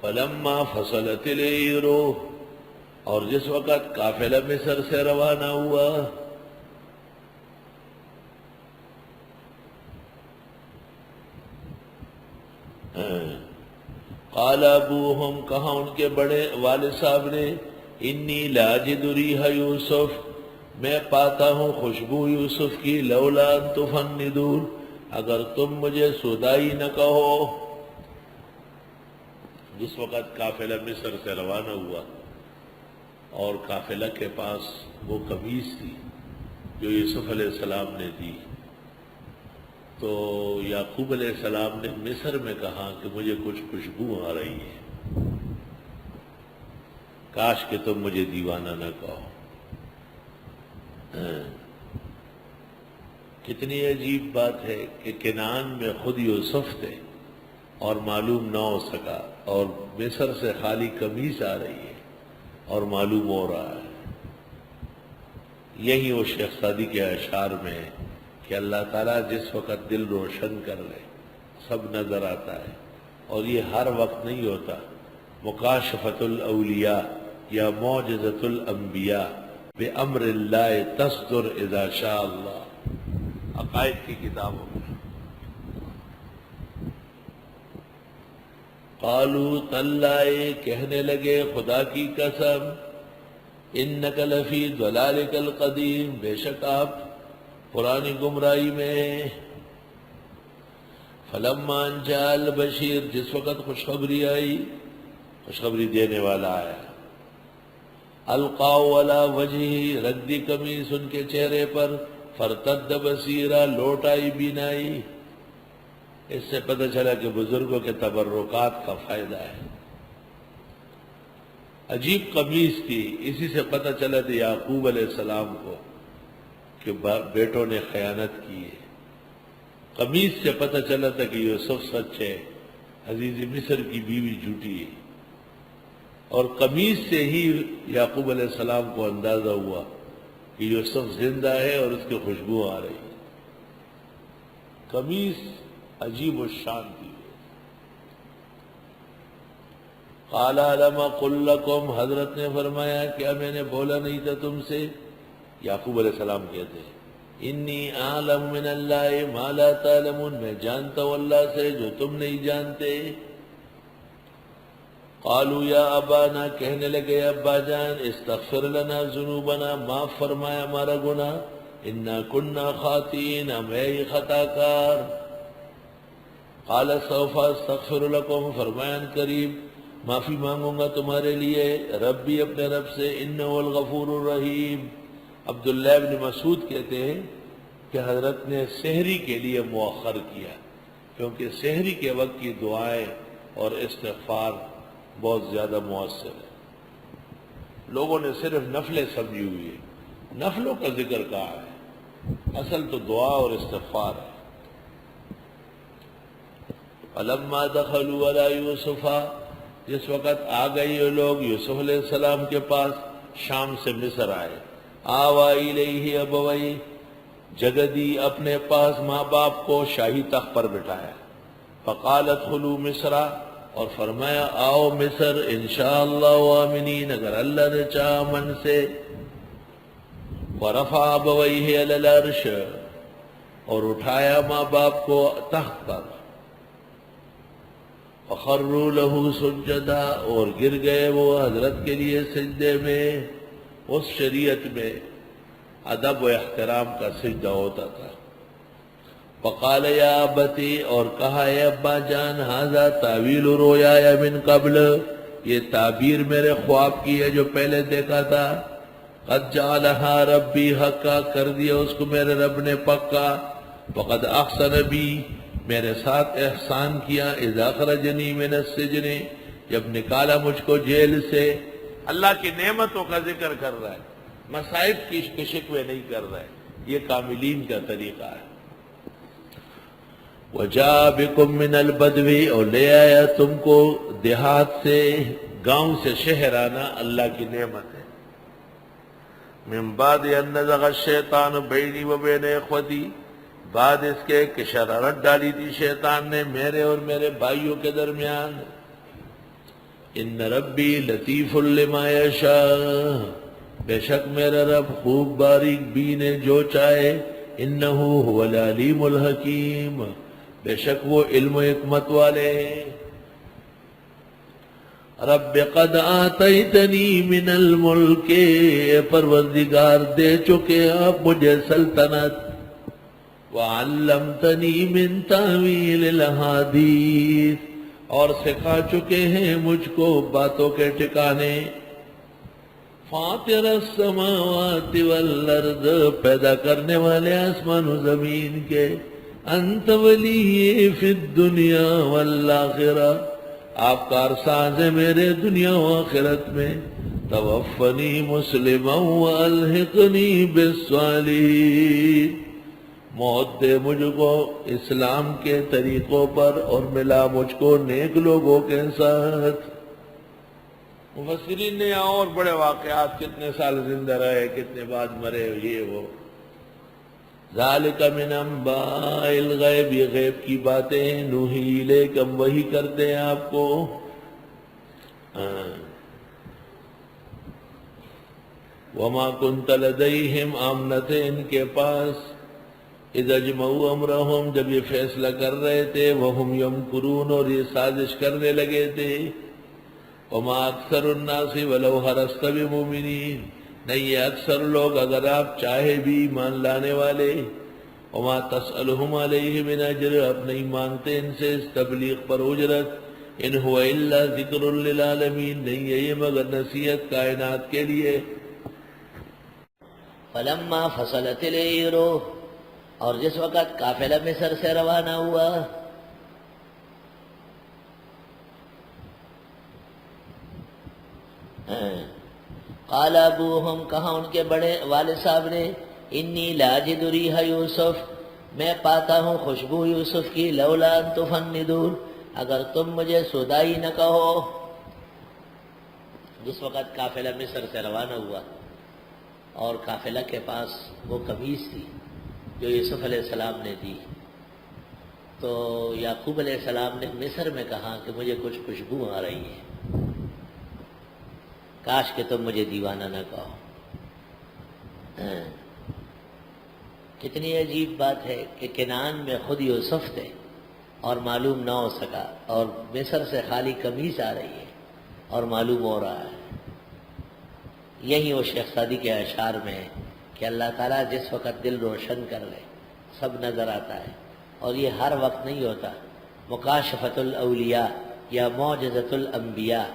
فلما فصلت العیر، اور جس وقت قافلہ مصر سے روانہ ہوا، قال ابوہم، کہا ان کے بڑے والد صاحب نے، انی لاجد ریح یوسف، میں پاتا ہوں خوشبو یوسف کی، لولا ان تفندون، اگر تم مجھے سودائی نہ کہو۔ جس وقت قافلہ مصر سے روانہ ہوا اور قافلہ کے پاس وہ قمیص تھی جو یوسف علیہ السلام نے دی، تو یعقوب علیہ السلام نے مصر میں کہا کہ مجھے کچھ خوشبو آ رہی ہے، کاش کہ تم مجھے دیوانہ نہ کہو۔ کتنی عجیب بات ہے کہ کنعان میں خود یوسف تھے اور معلوم نہ ہو سکا، اور مصر سے خالی قمیص آ رہی ہے اور معلوم ہو رہا ہے۔ یہی وہ شیخ سعدی کے اشعار میں ہے کہ اللہ تعالیٰ جس وقت دل روشن کر لے سب نظر آتا ہے، اور یہ ہر وقت نہیں ہوتا۔ مکاشفۃ الاولیاء یا معجزۃ الانبیاء بامر اللہ تصدر اذا شاء اللہ، عقائد کی کتابوں میں۔ قالوا تاللہ، کہنے لگے خدا کی قسم، انک لفی ضلالک القدیم، بے شک آپ پرانی گمراہی میں ہیں۔ فلما جاء البشیر، جس وقت خوشخبری آئی، خوشخبری دینے والا آیا، القاؤ علی وجہہ، رکھ دی قمیص ان کے چہرے پر، فرتد بصیرا، لوٹ آئی بینائی۔ اس سے پتہ چلا کہ بزرگوں کے تبرکات کا فائدہ ہے۔ عجیب قمیص تھی، اسی سے پتہ چلا تھا یعقوب علیہ السلام کو کہ بیٹوں نے خیانت کی ہے۔ قمیص سے پتہ چلا تھا کہ یوسف سچ ہے، عزیز مصر کی بیوی جھوٹی ہے، اور قمیص سے ہی یعقوب علیہ السلام کو اندازہ ہوا کہ یوسف زندہ ہے اور اس کی خوشبو آ رہی ہے۔ قمیص عجیب الشان تھی۔ قال الم اقل لکم، حضرت نے فرمایا کیا میں نے بولا نہیں تھا تم سے؟ یعقوب علیہ السلام کہتے ہیں انی اعلم من اللہ ما لا تعلمون، میں جانتا ہوں اللہ سے جو تم نہیں جانتے۔ قالوا یا ابانا، کہنے لگے ابا جان، استغفر لنا ذنوبنا، معاف فرمایا ہمارا گناہ، انا کننا خاطئین، ہم ہے ہی خطا کار۔ قال سوف استغفر لکم، فرمایا قریب معافی مانگوں گا تمہارے لیے، ربی اپنے رب سے، انہ الغفور الرحیم۔ عبداللہ بن مسعود کہتے ہیں کہ حضرت نے سحری کے لیے مؤخر کیا، کیونکہ سحری کے وقت کی دعائیں اور استغفار بہت زیادہ مؤثر ہے۔ لوگوں نے صرف نفلیں سمجھی ہوئی ہے، نفلوں کا ذکر کہا ہے، اصل تو دعا اور استغفار ہے۔ فلما دخلوا علی یوسف، جس وقت آ گئے یہ لوگ یوسف علیہ السلام کے پاس، شام سے مصر آئے، آوا الیہ ابویہ، جگہ دی اپنے پاس ماں باپ کو، شاہی تخت پر بٹھایا، فقال ادخلوا مصر، اور فرمایا آؤ مصر انشاءاللہ آمنین، اگر اللہ نے چاہا من سے، ورفع ابویہ علی العرش، اور اٹھایا ماں باپ کو تخت پر، فخروا لہ سجدا، اور گر گئے وہ حضرت کے لیے سجدے میں۔ اس شریعت میں ادب و احترام کا سجدہ ہوتا تھا۔ فقال یا ابتی، اور کہا اے ابا جان، ھذا تعویل رؤیایا من قبل، یہ تعبیر میرے خواب کی ہے جو پہلے دیکھا تھا، قد جعلھا ربی حقا، کر دیا اس کو میرے رب نے پکا، وقد احسن بی، میرے ساتھ احسان کیا، اذا اخرجنی من السجن، جب نکالا مجھ کو جیل سے۔ اللہ کی نعمتوں کا ذکر کر رہا ہے، مصائب کی شکوے نہیں کر رہا ہے، یہ کاملین کا طریقہ ہے۔ وجاء بکم من البدو، اور لے آیا تم کو دیہات سے، گاؤں سے شہر آنا اللہ کی نعمت ہے۔ من بعد ان نزغ الشیطان بینی و بین اخوتی، بعد اس کے کہ شرارت ڈالی تھی شیطان نے میرے اور میرے بھائیوں کے درمیان۔ ان ربی لطیف لما یشاء، بے شک میرا رب خوب باریک بین ہے جو چاہے، انہ هو العلیم الحکیم، بے شک وہ علم و حکمت والے ہیں۔ رب قد آتیتنی من الملک، اے پروردگار دے چکے آپ مجھے سلطنت، وعلمتنی من تاویل الاحادیث، اور سکھا چکے ہیں مجھ کو باتوں کے ٹھکانے، فاطر السماوات والارض، پیدا کرنے والے آسمان و زمین کے، انت ولی فی الدنیا والآخرہ، آپ کارساز ہیں میرے دنیا و آخرت میں، توفنی مسلما والحقنی بالصالحین، موت دے مجھ کو اسلام کے طریقوں پر اور ملا مجھ کو نیک لوگوں کے ساتھ۔ مفسرین نے اور بڑے واقعات، کتنے سال زندہ رہے، کتنے بعد مرے، یہ وہ، ذالک من انباء الغیب، یہ غیب کی باتیں ہیں، نوحی الیک، ہم وحی کرتے ہیں آپ کو۔ وما کنت لدیہم، آمنت ان کے پاس، اذ اجمعوا امرہم، جب یہ فیصلہ کر رہے تھے، وہم یمکرون، اور یہ سازش کرنے لگے تھے، وما اکثر الناس ولو حرصت بمؤمنین، نہیں یہ اکثر لوگ اگر آپ چاہے بھی ایمان لانے والے، وما تسألہم علیہ من اجر، آپ نہیں مانگتے ان سے اس تبلیغ پر اجرت، ان هو الا ذکر للعالمین، نہیں ہے یہ مگر نصیحت کائنات کے لیے۔ فلما فصلت العیر، اور جس وقت قافلہ مصر سے روانہ ہوا، قال ابوہم، کہا ان کے بڑے والد صاحب نے، انی لاجد ریح یوسف، میں پاتا ہوں خوشبو یوسف کی، لولا ان تفندون، اگر تم مجھے سودائی نہ کہو۔ جس وقت قافلہ مصر سے روانہ ہوا اور قافلہ کے پاس وہ قمیص تھی جو یوسف علیہ السلام نے دی، تو یعقوب علیہ السلام نے مصر میں کہا کہ مجھے کچھ خوشبو آ رہی ہے، کاش کہ تم مجھے دیوانہ نہ کہو۔ کتنی عجیب بات ہے کہ کنعان میں خود یوسف تھے اور معلوم نہ ہو سکا، اور مصر سے خالی قمیص آ رہی ہے اور معلوم ہو رہا ہے۔ یہی وہ شیخ سعدی کے اشعار میں ہے کہ اللہ تعالیٰ جس وقت دل روشن کر لے سب نظر آتا ہے، اور یہ ہر وقت نہیں ہوتا۔ مکاشفۃ الاولیاء یا معجزۃ الانبیاء